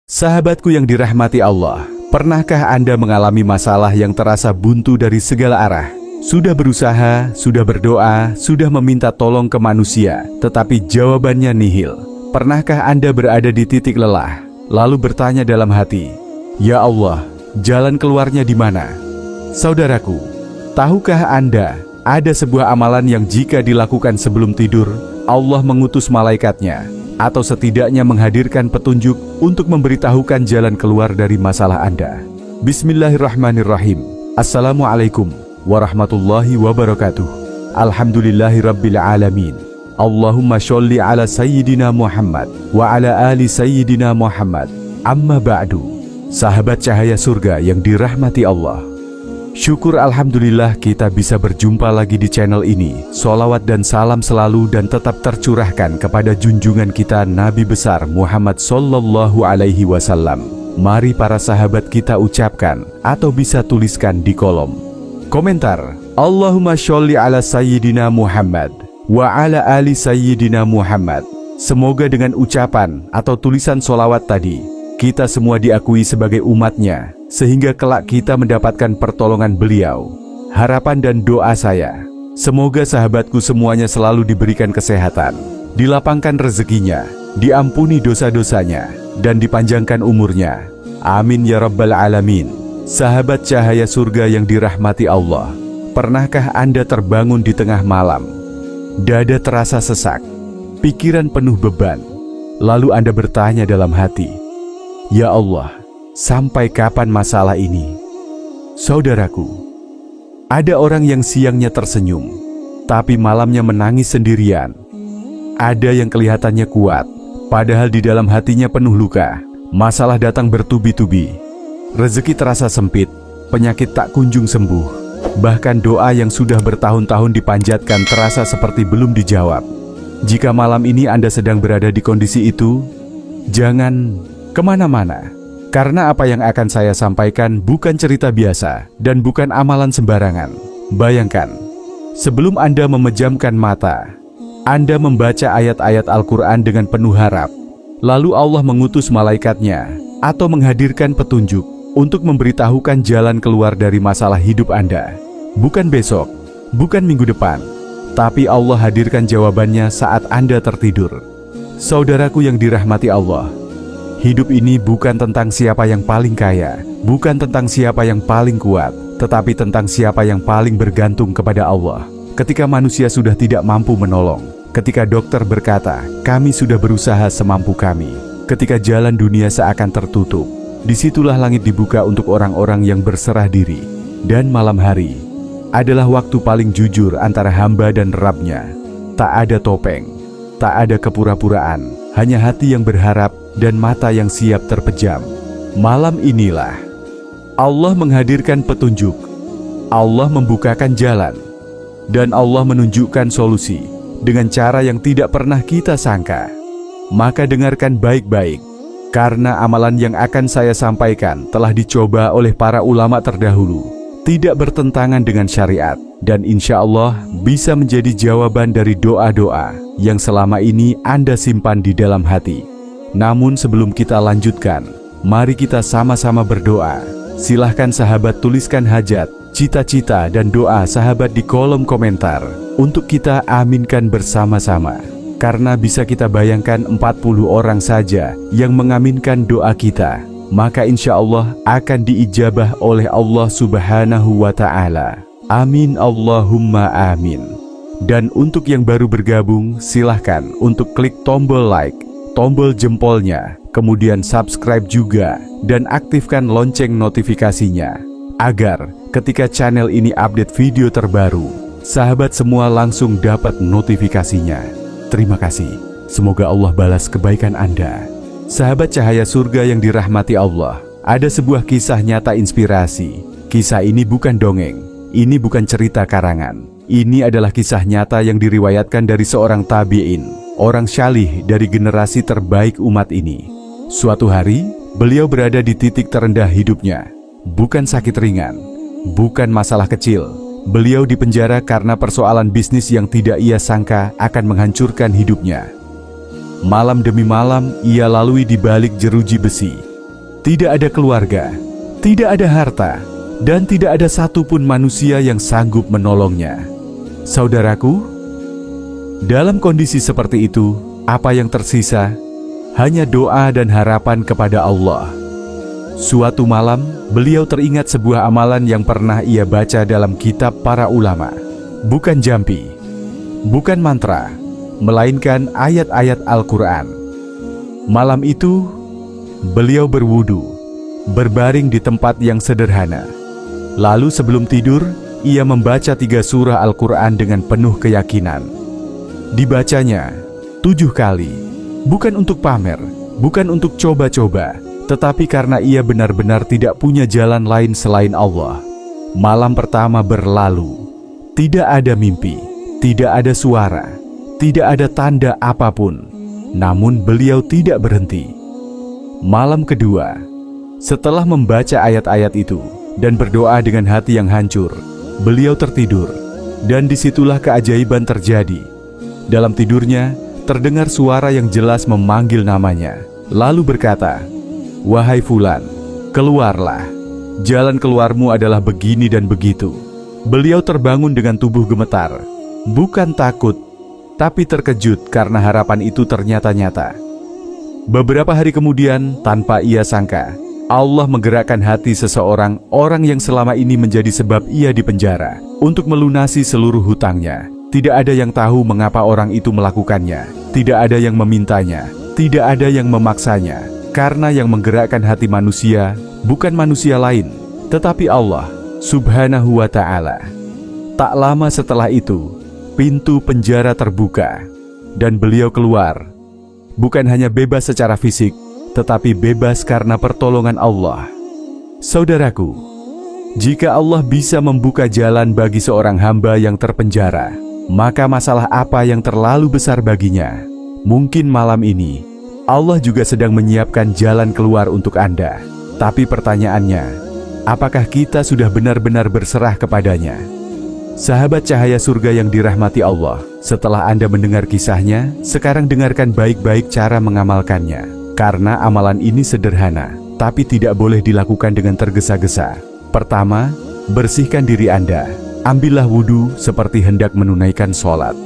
Sahabatku yang dirahmati Allah, pernahkah Anda mengalami masalah yang terasa buntu dari segala arah? Sudah berusaha, sudah berdoa, sudah meminta tolong ke manusia, tetapi jawabannya nihil. Pernahkah Anda berada di titik lelah, lalu bertanya dalam hati, "Ya Allah, jalan keluarnya di mana?" Saudaraku, tahukah Anda, ada sebuah amalan yang jika dilakukan sebelum tidur, Allah mengutus malaikatnya, atau setidaknya menghadirkan petunjuk untuk memberitahukan jalan keluar dari masalah Anda. Bismillahirrahmanirrahim. Assalamualaikum warahmatullahi wabarakatuh. Alhamdulillahi rabbil alamin. Allahumma sholli ala sayyidina Muhammad wa ala ali sayyidina Muhammad. Amma ba'du. Sahabat cahaya surga yang dirahmati Allah, syukur alhamdulillah kita bisa berjumpa lagi di channel ini. Sholawat dan salam selalu dan tetap tercurahkan kepada junjungan kita Nabi besar Muhammad Sallallahu Alaihi Wasallam. Mari para sahabat kita ucapkan atau bisa tuliskan di kolom komentar, Allahumma sholli ala sayyidina Muhammad wa ala ali sayyidina Muhammad. Semoga dengan ucapan atau tulisan sholawat tadi, kita semua diakui sebagai umatnya, sehingga kelak kita mendapatkan pertolongan beliau. Harapan dan doa saya, semoga sahabatku semuanya selalu diberikan kesehatan, dilapangkan rezekinya, diampuni dosa-dosanya, dan dipanjangkan umurnya. Amin ya rabbal alamin. Sahabat cahaya surga yang dirahmati Allah, pernahkah Anda terbangun di tengah malam? Dada terasa sesak, pikiran penuh beban, lalu Anda bertanya dalam hati, "Ya Allah, sampai kapan masalah ini?" Saudaraku, ada orang yang siangnya tersenyum, tapi malamnya menangis sendirian. Ada yang kelihatannya kuat, padahal di dalam hatinya penuh luka. Masalah datang bertubi-tubi. Rezeki terasa sempit, penyakit tak kunjung sembuh. Bahkan doa yang sudah bertahun-tahun dipanjatkan terasa seperti belum dijawab. Jika malam ini Anda sedang berada di kondisi itu, jangan kemana-mana. Karena apa yang akan saya sampaikan bukan cerita biasa dan bukan amalan sembarangan. Bayangkan, sebelum Anda memejamkan mata, Anda membaca ayat-ayat Al-Quran dengan penuh harap. Lalu Allah mengutus malaikatnya atau menghadirkan petunjuk untuk memberitahukan jalan keluar dari masalah hidup Anda. Bukan besok, bukan minggu depan, tapi Allah hadirkan jawabannya saat Anda tertidur. Saudaraku yang dirahmati Allah, hidup ini bukan tentang siapa yang paling kaya, bukan tentang siapa yang paling kuat, tetapi tentang siapa yang paling bergantung kepada Allah. Ketika manusia sudah tidak mampu menolong, ketika dokter berkata, "Kami sudah berusaha semampu kami," ketika jalan dunia seakan tertutup, disitulah langit dibuka untuk orang-orang yang berserah diri. Dan malam hari adalah waktu paling jujur antara hamba dan Rabb-Nya. Tak ada topeng, tak ada kepura-puraan, hanya hati yang berharap dan mata yang siap terpejam. Malam inilah Allah menghadirkan petunjuk, Allah membukakan jalan, dan Allah menunjukkan solusi dengan cara yang tidak pernah kita sangka. Maka dengarkan baik-baik, karena amalan yang akan saya sampaikan telah dicoba oleh para ulama terdahulu, tidak bertentangan dengan syariat, dan insya Allah bisa menjadi jawaban dari doa-doa yang selama ini Anda simpan di dalam hati. Namun sebelum kita lanjutkan, mari kita sama-sama berdoa. Silahkan sahabat tuliskan hajat, cita-cita dan doa sahabat di kolom komentar untuk kita aminkan bersama-sama. Karena bisa kita bayangkan 40 orang saja yang mengaminkan doa kita, maka insya Allah akan diijabah oleh Allah Subhanahu wa Ta'ala. Amin Allahumma amin. Dan untuk yang baru bergabung, silahkan untuk klik tombol like, tombol jempolnya, kemudian subscribe juga, dan aktifkan lonceng notifikasinya, agar ketika channel ini update video terbaru, sahabat semua langsung dapat notifikasinya. Terima kasih, semoga Allah balas kebaikan Anda. Sahabat cahaya surga yang dirahmati Allah, ada sebuah kisah nyata inspirasi. Kisah ini bukan dongeng, ini bukan cerita karangan. Ini adalah kisah nyata yang diriwayatkan dari seorang tabi'in, orang syalih dari generasi terbaik umat ini. Suatu hari, beliau berada di titik terendah hidupnya. Bukan sakit ringan, bukan masalah kecil. Beliau dipenjara karena persoalan bisnis yang tidak ia sangka akan menghancurkan hidupnya. Malam demi malam ia lalui di balik jeruji besi, tidak ada keluarga, tidak ada harta, dan tidak ada satupun manusia yang sanggup menolongnya. Saudaraku, dalam kondisi seperti itu, apa yang tersisa hanya doa dan harapan kepada Allah. Suatu malam, beliau teringat sebuah amalan yang pernah ia baca dalam kitab para ulama. Bukan jampi, bukan mantra, melainkan ayat-ayat Al-Quran. Malam itu, beliau berwudu, berbaring di tempat yang sederhana. Lalu sebelum tidur, ia membaca 3 surah Al-Quran dengan penuh keyakinan. Dibacanya 7 kali, bukan untuk pamer, bukan untuk coba-coba, tetapi karena ia benar-benar tidak punya jalan lain selain Allah. Malam pertama berlalu, tidak ada mimpi, tidak ada suara, tidak ada tanda apapun. Namun beliau tidak berhenti. Malam kedua, setelah membaca ayat-ayat itu dan berdoa dengan hati yang hancur, beliau tertidur, dan disitulah keajaiban terjadi. Dalam tidurnya, terdengar suara yang jelas memanggil namanya, lalu berkata, "Wahai Fulan, keluarlah. Jalan keluarmu adalah begini dan begitu." Beliau terbangun dengan tubuh gemetar, bukan takut, tapi terkejut karena harapan itu ternyata nyata. Beberapa hari kemudian, tanpa ia sangka, Allah menggerakkan hati seseorang, orang yang selama ini menjadi sebab ia dipenjara, untuk melunasi seluruh hutangnya. Tidak ada yang tahu mengapa orang itu melakukannya, tidak ada yang memintanya, tidak ada yang memaksanya, karena yang menggerakkan hati manusia bukan manusia lain, tetapi Allah Subhanahu wa Ta'ala. Tak lama setelah itu, pintu penjara terbuka, dan beliau keluar. Bukan hanya bebas secara fisik, tetapi bebas karena pertolongan Allah. Saudaraku, jika Allah bisa membuka jalan bagi seorang hamba yang terpenjara, maka masalah apa yang terlalu besar baginya? Mungkin malam ini, Allah juga sedang menyiapkan jalan keluar untuk Anda. Tapi pertanyaannya, apakah kita sudah benar-benar berserah kepadanya? Sahabat cahaya surga yang dirahmati Allah, setelah Anda mendengar kisahnya, sekarang dengarkan baik-baik cara mengamalkannya. Karena amalan ini sederhana, tapi tidak boleh dilakukan dengan tergesa-gesa. Pertama, bersihkan diri Anda. Ambillah wudhu seperti hendak menunaikan sholat.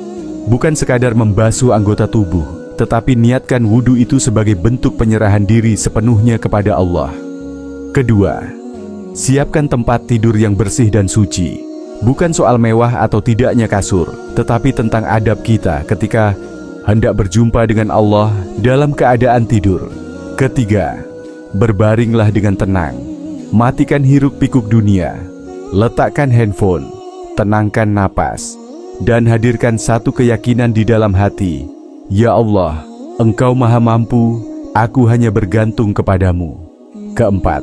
Bukan sekadar membasuh anggota tubuh, tetapi niatkan wudhu itu sebagai bentuk penyerahan diri sepenuhnya kepada Allah. Kedua, siapkan tempat tidur yang bersih dan suci. Bukan soal mewah atau tidaknya kasur, tetapi tentang adab kita ketika hendak berjumpa dengan Allah dalam keadaan tidur. Ketiga, berbaringlah dengan tenang. Matikan hiruk-pikuk dunia. Letakkan handphone, tenangkan napas, dan hadirkan satu keyakinan di dalam hati. Ya Allah, Engkau Maha Mampu, aku hanya bergantung kepadamu. Keempat,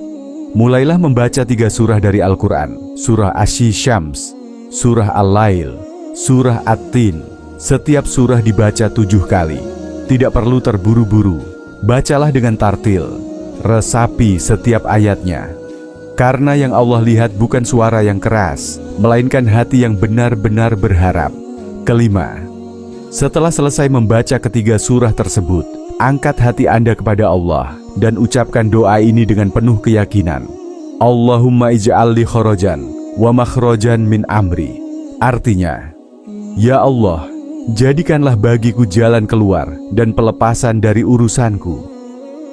mulailah membaca 3 surah dari Al-Quran, surah Asy-Syams, surah Al-Lail, surah At-Tin. Setiap surah dibaca 7 kali. Tidak perlu terburu-buru, bacalah dengan tartil, resapi setiap ayatnya. Karena yang Allah lihat bukan suara yang keras, melainkan hati yang benar-benar berharap. Kelima, setelah selesai membaca ketiga surah tersebut, angkat hati Anda kepada Allah dan ucapkan doa ini dengan penuh keyakinan. Allahumma ij'al li kharajan wa makhrajan min amri. Artinya, ya Allah, jadikanlah bagiku jalan keluar dan pelepasan dari urusanku.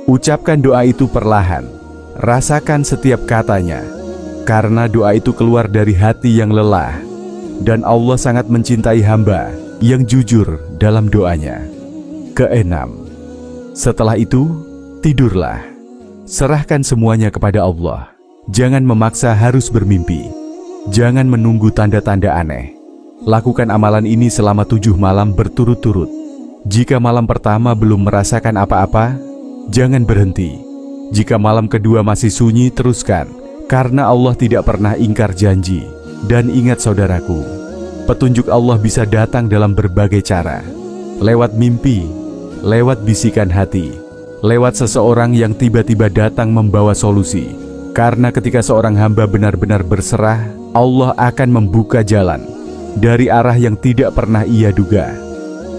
Ucapkan doa itu perlahan, rasakan setiap katanya, karena doa itu keluar dari hati yang lelah, dan Allah sangat mencintai hamba yang jujur dalam doanya. Keenam, setelah itu, tidurlah. Serahkan semuanya kepada Allah. Jangan memaksa harus bermimpi. Jangan menunggu tanda-tanda aneh. Lakukan amalan ini selama 7 malam berturut-turut. Jika malam pertama belum merasakan apa-apa, jangan berhenti. Jika malam kedua masih sunyi, teruskan, karena Allah tidak pernah ingkar janji. Dan ingat saudaraku, petunjuk Allah bisa datang dalam berbagai cara. Lewat mimpi, lewat bisikan hati, lewat seseorang yang tiba-tiba datang membawa solusi. Karena ketika seorang hamba benar-benar berserah, Allah akan membuka jalan dari arah yang tidak pernah ia duga.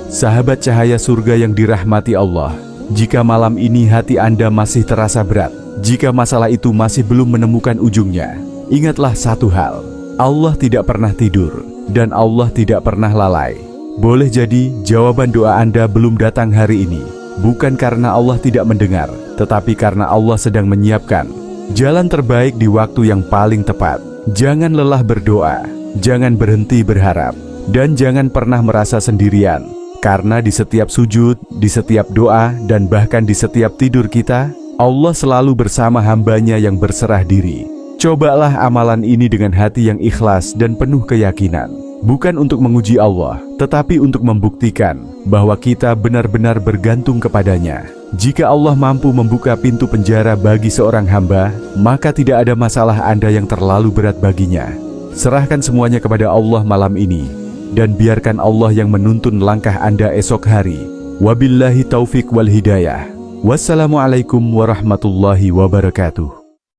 Sahabat cahaya surga yang dirahmati Allah, jika malam ini hati Anda masih terasa berat, Jika masalah itu masih belum menemukan ujungnya, ingatlah satu hal, Allah tidak pernah tidur dan Allah tidak pernah lalai. Boleh jadi jawaban doa Anda belum datang hari ini, bukan karena Allah tidak mendengar, tetapi karena Allah sedang menyiapkan jalan terbaik di waktu yang paling tepat. Jangan lelah berdoa, jangan berhenti berharap, dan jangan pernah merasa sendirian. Karena di setiap sujud, di setiap doa, dan bahkan di setiap tidur kita, Allah selalu bersama hambanya yang berserah diri. Cobalah amalan ini dengan hati yang ikhlas dan penuh keyakinan. Bukan untuk menguji Allah, tetapi untuk membuktikan bahwa kita benar-benar bergantung kepadanya. Jika Allah mampu membuka pintu penjara bagi seorang hamba, maka tidak ada masalah Anda yang terlalu berat baginya. Serahkan semuanya kepada Allah malam ini, dan biarkan Allah yang menuntun langkah Anda esok hari. Wabillahi taufik wal hidayah. Wassalamualaikum warahmatullahi wabarakatuh.